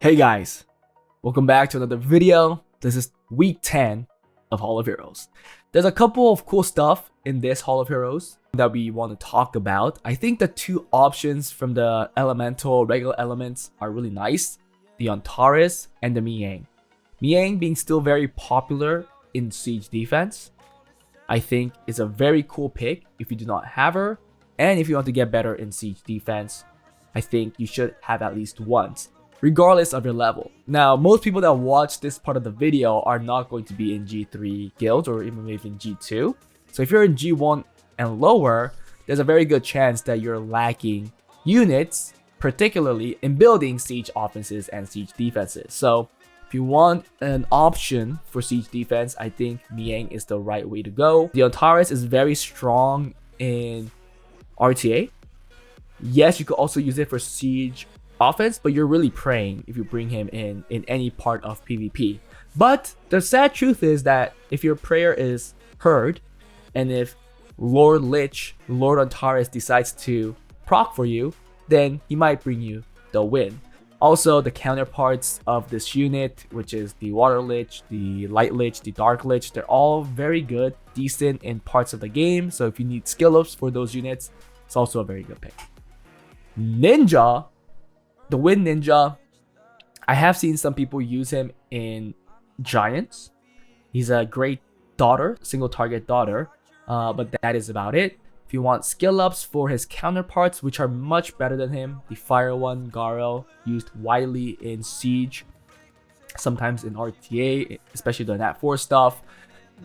Hey guys, welcome back to another video. This is week 10 of Hall of Heroes. There's a couple of cool stuff in this Hall of Heroes that we want to talk about. I think the two options from the elemental regular elements are really nice. The Antares and the Miang. Miang being still very popular in siege defense, I think is a very cool pick if you do not have her. And if you want to get better in siege defense, I think you should have at least once, regardless of your level. Now, most people that watch this part of the video are not going to be in G3 guilds or even maybe in G2. So if you're in G1 and lower, there's a very good chance that you're lacking units, particularly in building siege offenses and siege defenses. So if you want an option for siege defense, I think Miang is the right way to go. The Antares is very strong in RTA. Yes, you could also use it for siege offense, but you're really praying if you bring him in any part of PvP. But the sad truth is that if your prayer is heard, and if Lord Antares decides to proc for you, then he might bring you the win. Also, the counterparts of this unit, which is the Water Lich, the Light Lich, the Dark Lich, they're all very good, decent in parts of the game. So if you need skill ups for those units, it's also a very good pick. Ninja, the Wind Ninja, I have seen some people use him in Giants. He's a great daughter, single target daughter, but that is about it. If you want skill ups for his counterparts, which are much better than him, the Fire one, Garel, used widely in Siege, sometimes in RTA, especially the Nat 4 stuff.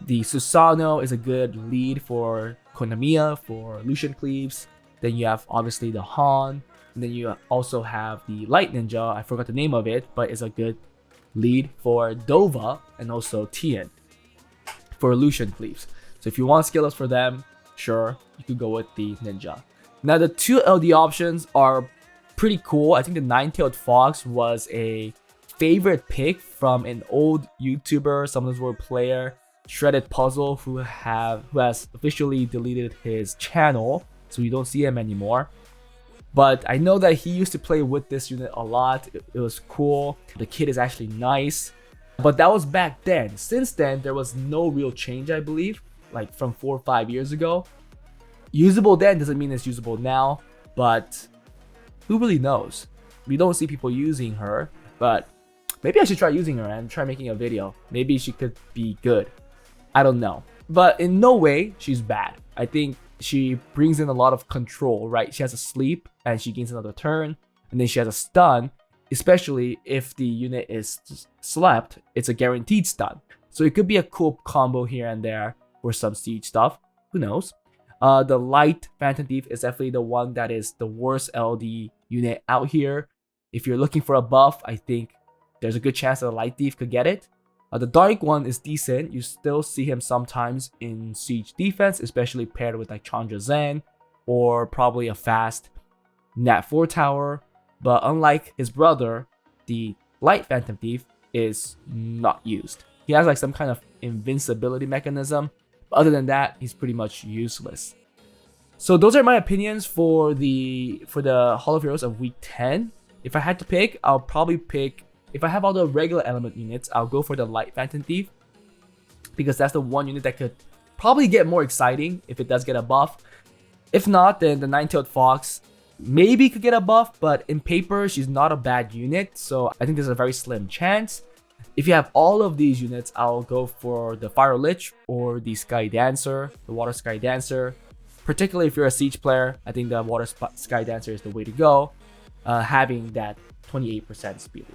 The Susano is a good lead for Konamiya, for Lucian Cleaves. Then you have obviously the Han. And then you also have the Light Ninja, I forgot the name of it, but it's a good lead for Dova and also Tien for Lucian Cleaves. So if you want skill ups for them, sure, you could go with the Ninja. Now the two LD options are pretty cool. I think the Nine-Tailed Fox was a favorite pick from an old YouTuber, Summoners World player, Shredded Puzzle, who has officially deleted his channel, so you don't see him anymore. But I know that he used to play with this unit a lot. It was cool. The kit is actually nice. But that was back then. Since then, there was no real change, I believe. Like from 4 or 5 years ago. Usable then doesn't mean it's usable now. But who really knows? We don't see people using her. But maybe I should try using her and try making a video. Maybe she could be good. I don't know. But in no way she's bad. I think she brings in a lot of control, right? She has a sleep and she gains another turn, and then she has a stun, especially if the unit is slept, it's a guaranteed stun. So it could be a cool combo here and there for some siege stuff, who knows. The Light Phantom Thief is definitely the one that is the worst LD unit out here. If you're looking for a buff, I think there's a good chance that the Light Thief could get it. The Dark one is decent. You still see him sometimes in siege defense, especially paired with like Chandra Zen or probably a fast Nat 4 tower. But unlike his brother, the Light Phantom Thief is not used. He has like some kind of invincibility mechanism. But other than that, he's pretty much useless. So those are my opinions for the Hall of Heroes of week 10. If I had to pick, I'll probably pick, if I have all the regular element units, I'll go for the Light Phantom Thief, because that's the one unit that could probably get more exciting if it does get a buff. If not, then the Nine-Tailed Fox maybe could get a buff, but in paper, she's not a bad unit, so I think there's a very slim chance. If you have all of these units, I'll go for the Fire Lich or the Sky Dancer, the Water Sky Dancer. Particularly if you're a Siege player, I think the Water Sky Dancer is the way to go, having that 28% speed.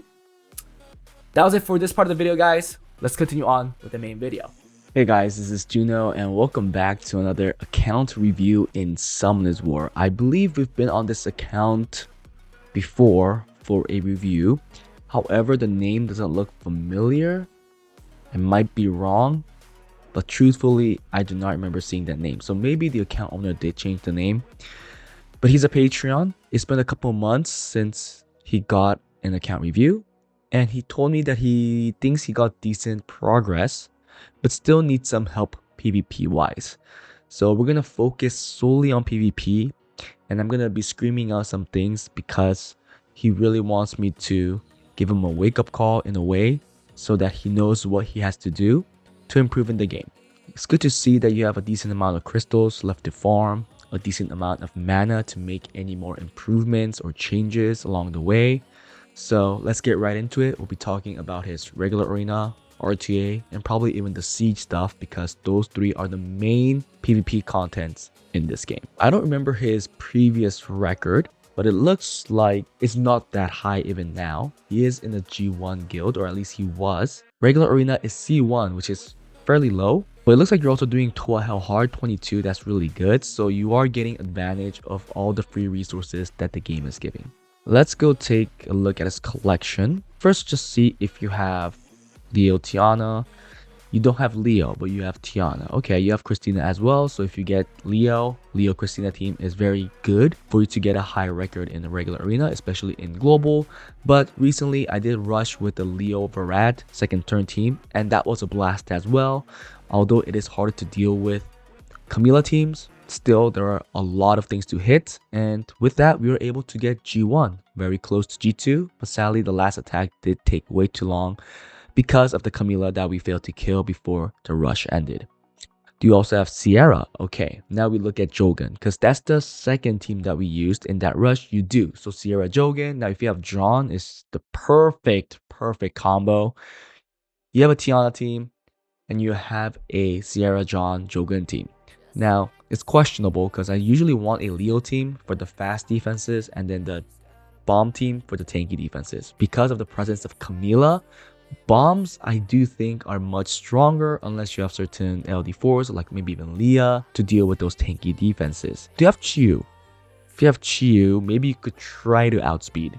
That was it for this part of the video, guys. Let's continue on with the main video. Hey guys, this is Juno and welcome back to another account review in Summoners War. I believe we've been on this account before for a review. However, the name doesn't look familiar. I might be wrong, but truthfully, I do not remember seeing that name. So maybe the account owner did change the name. But he's a Patreon. It's been a couple months since he got an account review. And he told me that he thinks he got decent progress, but still needs some help PvP wise. So we're going to focus solely on PvP, and I'm going to be screaming out some things because he really wants me to give him a wake-up call in a way so that he knows what he has to do to improve in the game. It's good to see that you have a decent amount of crystals left to farm, a decent amount of mana to make any more improvements or changes along the way. So let's get right into it. We'll be talking about his regular arena, RTA, and probably even the siege stuff, because those three are the main PvP contents in this game. I don't remember his previous record, but it looks like it's not that high even now. He is in the G1 guild, or at least he was. Regular arena is C1, which is fairly low, but it looks like you're also doing Toa Hell Hard 22. That's really good. So you are getting advantage of all the free resources that the game is giving. Let's go take a look at his collection. First, just see if you have Leo, Tiana. You don't have Leo, but you have Tiana. Okay, you have Christina as well. So if you get Leo Christina team is very good for you to get a high record in the regular arena, especially in global. But recently I did rush with the Leo Varad second turn team, and that was a blast as well. Although it is harder to deal with Camilla teams, still there are a lot of things to hit, and with that we were able to get G1, very close to G2, but sadly the last attack did take way too long because of the Camilla that we failed to kill before the rush ended. Do you also have Sierra? Okay, now we look at Jogan, because that's the second team that we used in that rush. You do. So Sierra, Jogan. Now if you have John, it's the perfect combo. You have a Tiana team and you have a Sierra, John, Jogan team. Now it's questionable because I usually want a Leo team for the fast defenses and then the bomb team for the tanky defenses. Because of the presence of Camilla, bombs I do think are much stronger unless you have certain LD4s like maybe even Leah to deal with those tanky defenses. Do you have Chiu? If you have Chiu, maybe you could try to outspeed.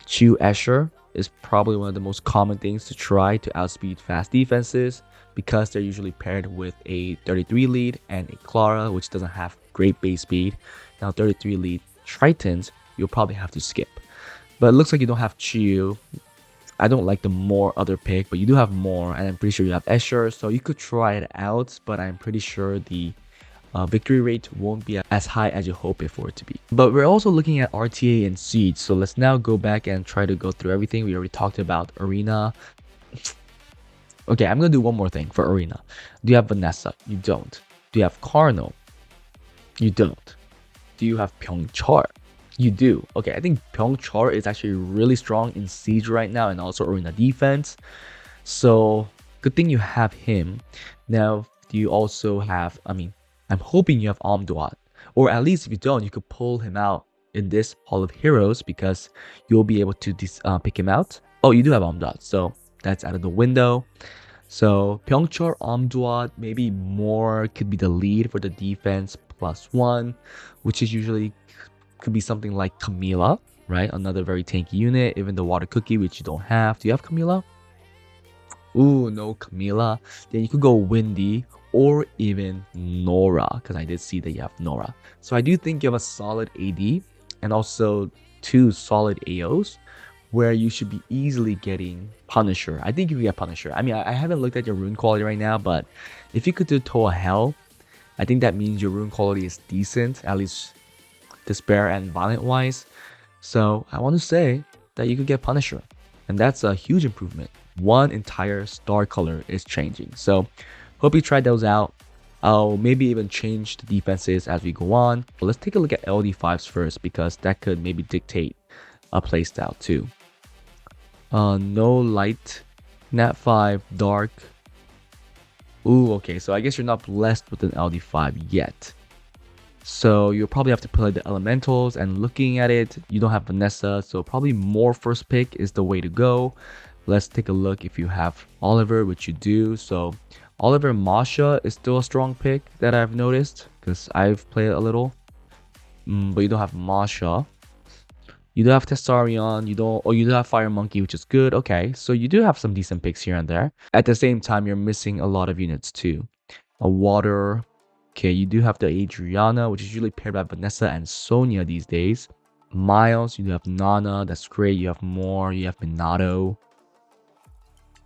Chiu Escher is probably one of the most common things to try to outspeed fast defenses, because they're usually paired with a 33 lead and a Clara, which doesn't have great base speed. Now 33 lead Tritons, you'll probably have to skip. But it looks like you don't have Chiu. I don't like the more other pick, but you do have more, and I'm pretty sure you have Escher, so you could try it out, but I'm pretty sure the victory rate won't be as high as you hope it for it to be. But we're also looking at RTA and Siege, so let's now go back and try to go through everything. We already talked about Arena. Okay, I'm gonna do one more thing for Arena. Do you have Vanessa? You don't. Do you have Carno? You don't. Do you have Pyeongchar? You do. Okay, I think Pyeongchar is actually really strong in Siege right now and also Arena defense. So good thing you have him. Now, do you also have, I'm hoping you have Amduat. Or at least if you don't, you could pull him out in this Hall of Heroes because you'll be able to pick him out. Oh, you do have Amduat, so that's out of the window. So Pyeongchar, Amduat, maybe more could be the lead for the defense +1, which is usually could be something like Camilla, right? Another very tanky unit. Even the Water Cookie, which you don't have. Do you have Camilla? Ooh, no Camilla. Then you could go Windy or even Nora, because I did see that you have Nora. So I do think you have a solid AD and also 2 solid AOs where you should be easily getting Punisher. I think you can get Punisher. I haven't looked at your rune quality right now, but if you could do Toa Hell, I think that means your rune quality is decent, at least Despair and Violent wise. So I want to say that you could get Punisher, and that's a huge improvement. One entire star color is changing. So hope you tried those out. I'll maybe even change the defenses as we go on. But let's take a look at LD5s first, because that could maybe dictate a playstyle too. No light, Nat 5, dark. Ooh, okay, so I guess you're not blessed with an LD5 yet. So you'll probably have to play the elementals, and looking at it, you don't have Vanessa, so probably more first pick is the way to go. Let's take a look if you have Oliver, which you do. So Oliver Masha is still a strong pick that I've noticed, because I've played a little. But you don't have Masha. You do have Tessarion, you do have Fire Monkey, which is good. Okay, so you do have some decent picks here and there. At the same time, you're missing a lot of units too. A Water. Okay, you do have the Adriana, which is usually paired by Vanessa and Sonia these days. Miles, you do have Nana, that's great. You have more, you have Minato.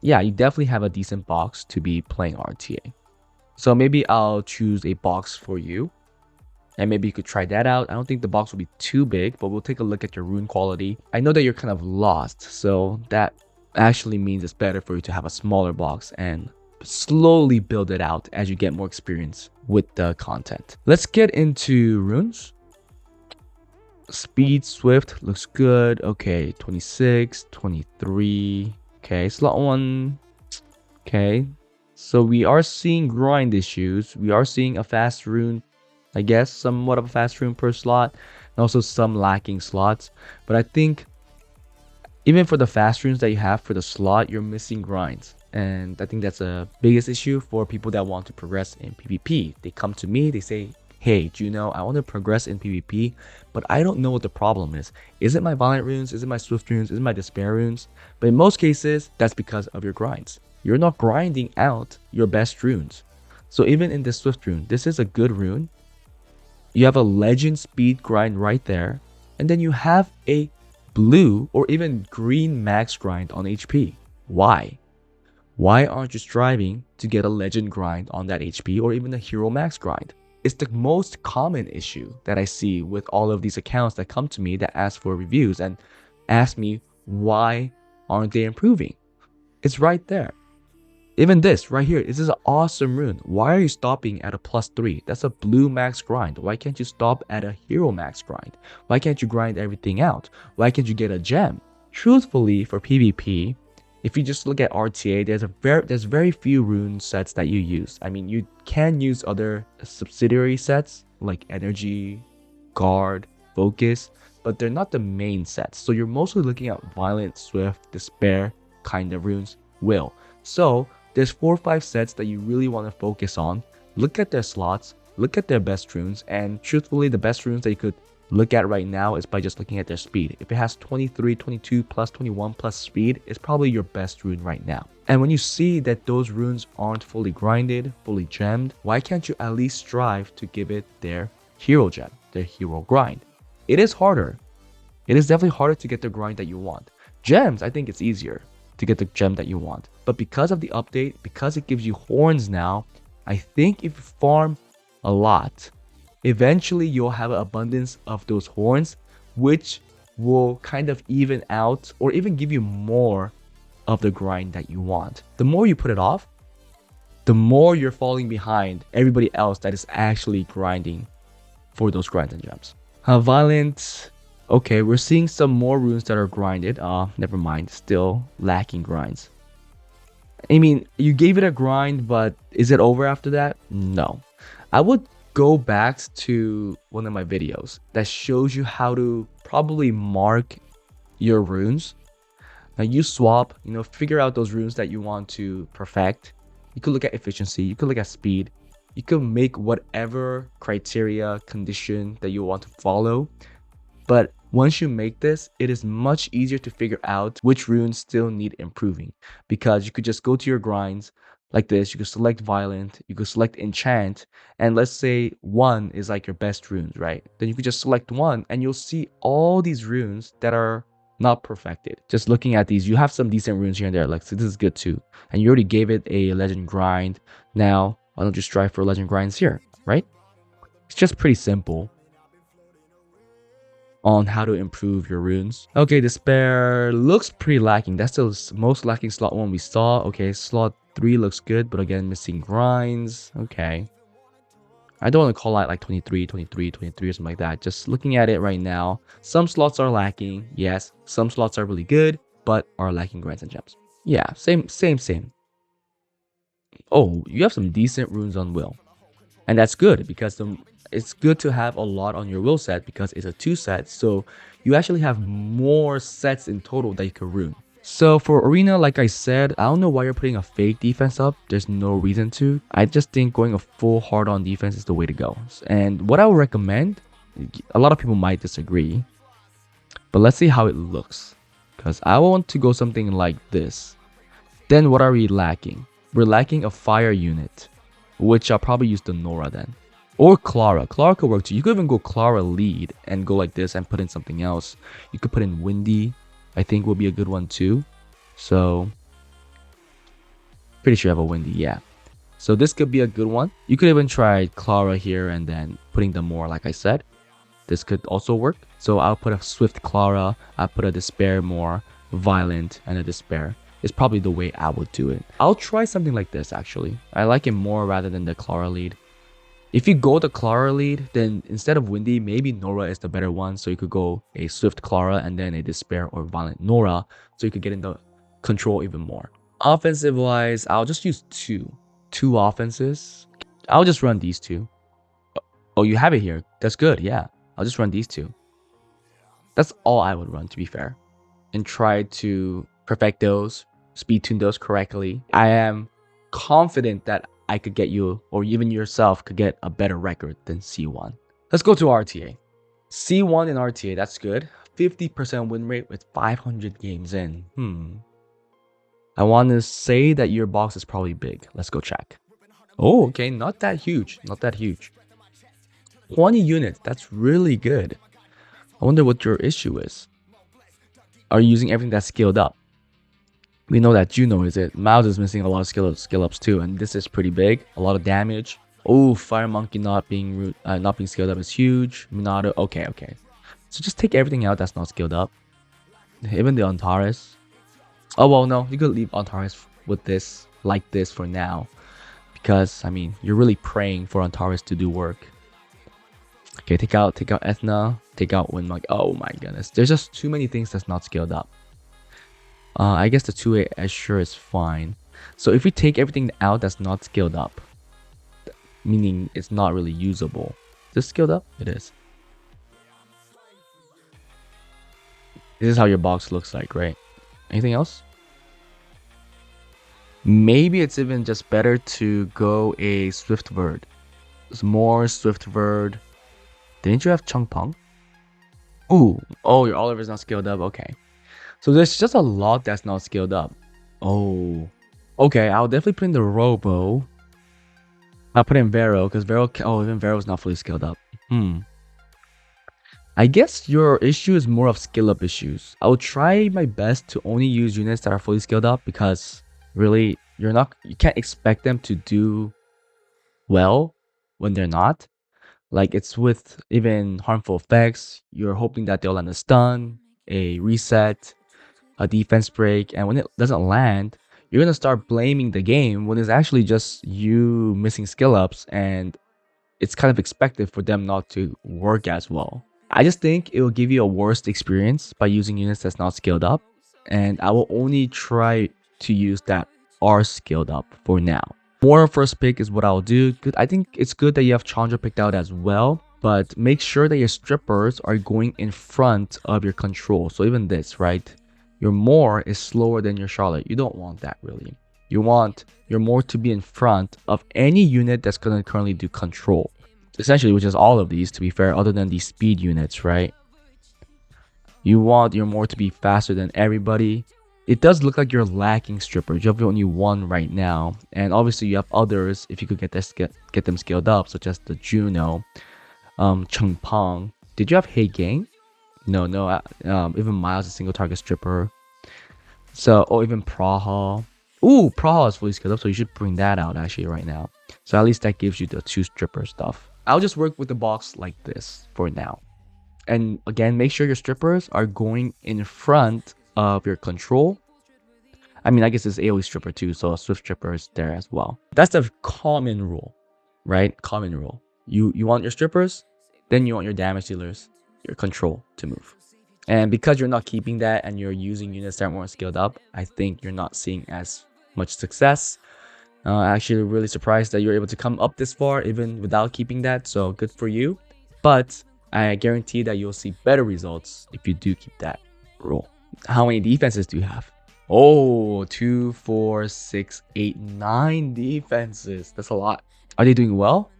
Yeah, you definitely have a decent box to be playing RTA. So maybe I'll choose a box for you. And maybe you could try that out. I don't think the box will be too big, but we'll take a look at your rune quality. I know that you're kind of lost, so that actually means it's better for you to have a smaller box and slowly build it out as you get more experience with the content. Let's get into runes. Speed Swift looks good. Okay, 26, 23. Okay, slot 1. Okay, so we are seeing grind issues. We are seeing a fast rune, I guess, somewhat of a fast rune per slot, and also some lacking slots. But I think even for the fast runes that you have for the slot, you're missing grinds. And I think that's a biggest issue for people that want to progress in PvP. They come to me, they say, hey, Juno, I want to progress in PvP, but I don't know what the problem is. Is it my Violent runes? Is it my Swift runes? Is it my Despair runes? But in most cases, that's because of your grinds. You're not grinding out your best runes. So even in this Swift rune, this is a good rune. You have a legend speed grind right there. And then you have a blue or even green max grind on HP. Why? Why aren't you striving to get a legend grind on that HP or even a hero max grind? It's the most common issue that I see with all of these accounts that come to me that ask for reviews and ask me why aren't they improving? It's right there. Even this right here, this is an awesome rune. Why are you stopping at a +3? That's a blue max grind. Why can't you stop at a hero max grind? Why can't you grind everything out? Why can't you get a gem? Truthfully, for PvP, if you just look at RTA, there's very few rune sets that you use. I mean, you can use other subsidiary sets like energy, guard, focus, but they're not the main sets. So you're mostly looking at violent, swift, despair kind of runes. So there's 4 or 5 sets that you really want to focus on. Look at their slots, look at their best runes, and truthfully, the best runes that you could look at right now is by just looking at their speed. If it has 23, 22 plus 21 plus speed, it's probably your best rune right now. And when you see that those runes aren't fully grinded, fully gemmed, why can't you at least strive to give it their hero gem, their hero grind? It is harder. It is definitely harder to get the grind that you want. Gems, I think it's easier to get the gem that you want. But because of the update, because it gives you horns now, I think if you farm a lot, eventually you'll have an abundance of those horns, which will kind of even out or even give you more of the grind that you want. The more you put it off, the more you're falling behind everybody else that is actually grinding for those grinds and gems. Violent, okay, we're seeing some more runes that are grinded. Never mind, still lacking grinds. I mean, you gave it a grind, but is it over after that? No. I would go back to one of my videos that shows you how to probably mark your runes. Now you swap, figure out those runes that you want to perfect. You could look at efficiency, you could look at speed, you could make whatever criteria, condition that you want to follow. But once you make this, it is much easier to figure out which runes still need improving, because you could just go to your grinds like this. You could select violent, you could select enchant, and let's say 1 is like your best runes, right? Then you could just select 1 and you'll see all these runes that are not perfected. Just looking at these, you have some decent runes here and there, like, so this is good too. And you already gave it a legend grind. Now, why don't you strive for legend grinds here, right? It's just pretty simple on how to improve your runes. Okay, Despair looks pretty lacking. That's the most lacking slot 1 we saw. Okay, slot 3 looks good, but again, missing grinds. Okay. I don't want to call out like 23, 23, 23 or something like that. Just looking at it right now, some slots are lacking. Yes, some slots are really good, but are lacking grinds and gems. Yeah, same. Oh, you have some decent runes on will. And that's good, because it's good to have a lot on your will set, because it's a 2 set. So you actually have more sets in total that you can rune. So for Arena, like I said, I don't know why you're putting a fake defense up. There's no reason to. I just think going a full hard on defense is the way to go. And what I would recommend, a lot of people might disagree, but let's see how it looks. Because I want to go something like this. Then what are we lacking? We're lacking a fire unit, which I'll probably use the Nora then. Or Clara. Clara could work too. You could even go Clara lead and go like this and put in something else. You could put in Windy. I think will be a good one too. So, pretty sure I have a Windy, yeah. So this could be a good one. You could even try Clara here and then putting them more, like I said. This could also work. So I'll put a Swift Clara, I'll put a Despair more, Violent, and a Despair. It's probably the way I would do it. I'll try something like this actually. I like it more rather than the Clara lead. If you go the Clara lead, then instead of Windy, maybe Nora is the better one. So you could go a Swift Clara and then a Despair or Violent Nora. So you could get into control even more. Offensive wise, I'll just use two offenses. I'll just run these two. Oh, you have it here. That's good. Yeah, I'll just run these two. That's all I would run, to be fair, and try to perfect those, speed tune those correctly. I am confident that I could get you, or even yourself, could get a better record than C1. Let's go to RTA. C1 in RTA, that's good. 50% win rate with 500 games in. I want to say that your box is probably big. Let's go check. Oh, okay, not that huge. Not that huge. 20 units, that's really good. I wonder what your issue is. Are you using everything that's scaled up? We know that Juno is it. Miles is missing a lot of skill ups too, and this is pretty big. A lot of damage. Oh, Fire Monkey not being scaled up is huge. Minato, okay. So just take everything out that's not scaled up. Even the Antares. Oh well, no, you could leave Antares with this, like this for now, because I mean you're really praying for Antares to do work. Okay, take out Ethna, take out Windmug. Oh my goodness, there's just too many things that's not scaled up. I guess the 2A Escher is fine. So if we take everything out that's not scaled up, meaning it's not really usable. Is this scaled up? It is. This is how your box looks like, right? Anything else? Maybe it's even just better to go a Swift Bird. There's more Swift Bird. Didn't you have Changpeng? Ooh, oh, your Oliver's not scaled up. Okay. So there's just a lot that's not scaled up. Oh, okay. I'll definitely put in the Robo. I'll put in Vero because Vero. Oh, even Vero's not fully scaled up. I guess your issue is more of skill up issues. I'll try my best to only use units that are fully scaled up because really you can't expect them to do well when they're not. Like it's with even harmful effects. You're hoping that they'll land a stun, a reset, a defense break, and when it doesn't land, you're gonna start blaming the game when it's actually just you missing skill ups, and it's kind of expected for them not to work as well. I just think it will give you a worse experience by using units that's not scaled up, and I will only try to use that are scaled up for now. More first pick is what I'll do. I think it's good that you have Chandra picked out as well, but make sure that your strippers are going in front of your control. So even this, right? Your Moore is slower than your Charlotte. You don't want that really. You want your Moore to be in front of any unit that's going to currently do control. Essentially, which is all of these, to be fair, other than these speed units, right? You want your Moore to be faster than everybody. It does look like you're lacking strippers. You have only one right now. And obviously, you have others if you could get them scaled up, such as the Juno, Changpeng. Did you have Hey Gang? No, even Miles is a single target stripper. So, or even Praha. Ooh, Praha is fully scaled up, so you should bring that out actually right now. So at least that gives you the 2 stripper stuff. I'll just work with the box like this for now. And again, make sure your strippers are going in front of your control. I mean, I guess it's AoE stripper too, so a Swift stripper is there as well. That's the common rule, right? Common rule. You want your strippers, then you want your damage dealers, your control to move. And because you're not keeping that and you're using units that are more scaled up, I think you're not seeing as much success. Actually really surprised that you're able to come up this far even without keeping that, so good for you. But I guarantee that you'll see better results if you do keep that rule. How many defenses do you have? Oh, 2, 4, 6, 8, 9 defenses. That's a lot. Are they doing well?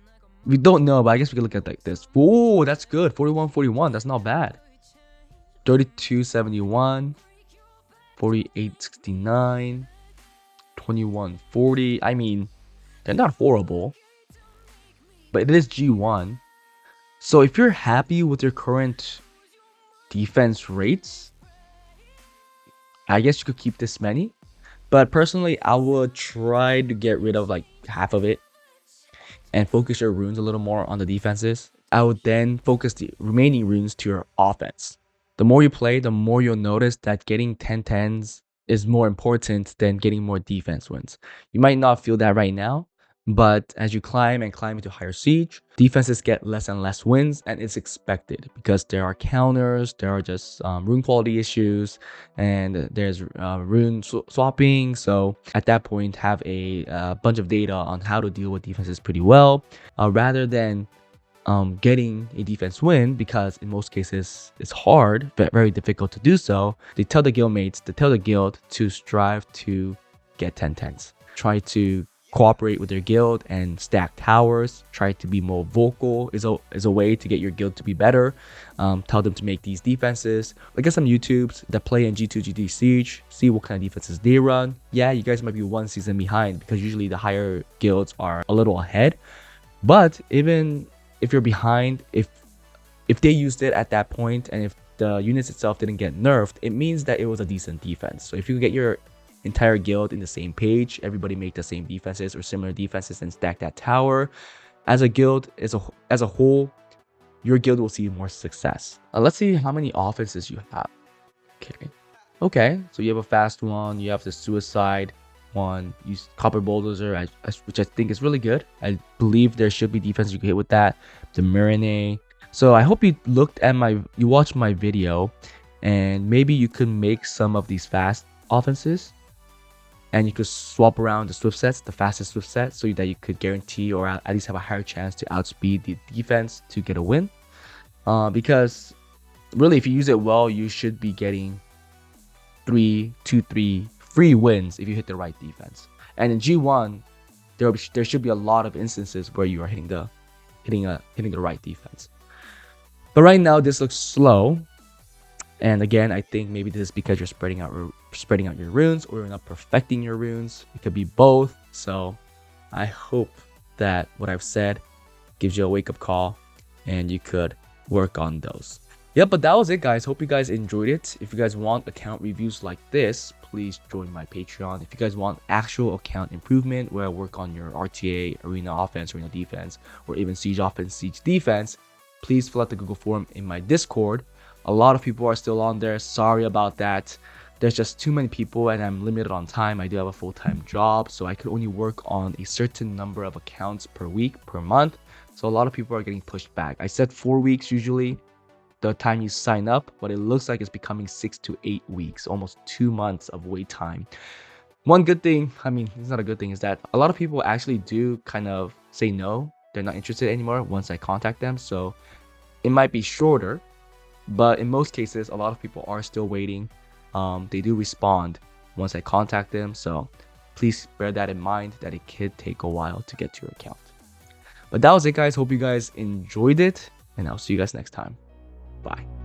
We don't know, but I guess we can look at like this. Oh, that's good. 41-41. That's not bad. 32-71. 48-69. 21-40. I mean, they're not horrible, but it is G1. So if you're happy with your current defense rates, I guess you could keep this many. But personally, I would try to get rid of like half of it and focus your runes a little more on the defenses. I would then focus the remaining runes to your offense. The more you play, the more you'll notice that getting 10/10s is more important than getting more defense wins. You might not feel that right now, but as you climb and climb into higher siege, defenses get less and less wins, and it's expected because there are counters, there are just rune quality issues, and there's rune swapping. So at that point, have a bunch of data on how to deal with defenses pretty well, rather than getting a defense win, because in most cases it's hard, but very difficult to do so. They tell the guildmates, they tell the guild to strive to get 10/10s. Try to cooperate with their guild and stack towers. Try to be more vocal is a way to get your guild to be better. Tell them to make these defenses. Look at some YouTubes that play in G2 GT Siege, see what kind of defenses they run. Yeah, you guys might be one season behind because usually the higher guilds are a little ahead. But even if you're behind, if they used it at that point and if the units itself didn't get nerfed, it means that it was a decent defense. So if you get your entire guild in the same page, everybody make the same defenses or similar defenses and stack that tower, as a guild, as a whole, your guild will see more success. Let's see how many offenses you have. Okay, so you have a fast one, you have the suicide one, use copper bulldozer, which I think is really good. I believe there should be defense you can hit with that. The Marine. So I hope you watched my video, and maybe you could make some of these fast offenses, and you could swap around the swift sets, the fastest swift set, so that you could guarantee or at least have a higher chance to outspeed the defense to get a win. Because really, if you use it well, you should be getting 3 free wins if you hit the right defense. And in G1, there should be a lot of instances where you are hitting the right defense. But right now this looks slow, and again, I think maybe this is because you're spreading out your runes, or you're not perfecting your runes. It could be both. So I hope that what I've said gives you a wake-up call and you could work on those. Yep, but that was it, guys. Hope you guys enjoyed it. If you guys want account reviews like this, please join my Patreon. If you guys want actual account improvement where I work on your RTA, arena offense, arena defense, or even siege offense, siege defense, please fill out the Google form in my Discord. A lot of people are still on there. Sorry about that. There's just too many people and I'm limited on time. I do have a full-time job, so I could only work on a certain number of accounts per week, per month. So a lot of people are getting pushed back. I said 4 weeks usually the time you sign up, but it looks like it's becoming 6 to 8 weeks, almost 2 months of wait time. One good thing, I mean, it's not a good thing, is that a lot of people actually do kind of say no. They're not interested anymore once I contact them. So it might be shorter, but in most cases, a lot of people are still waiting. They do respond once I contact them. So please bear that in mind, that it could take a while to get to your account. But that was it, guys. Hope you guys enjoyed it, and I'll see you guys next time. Bye.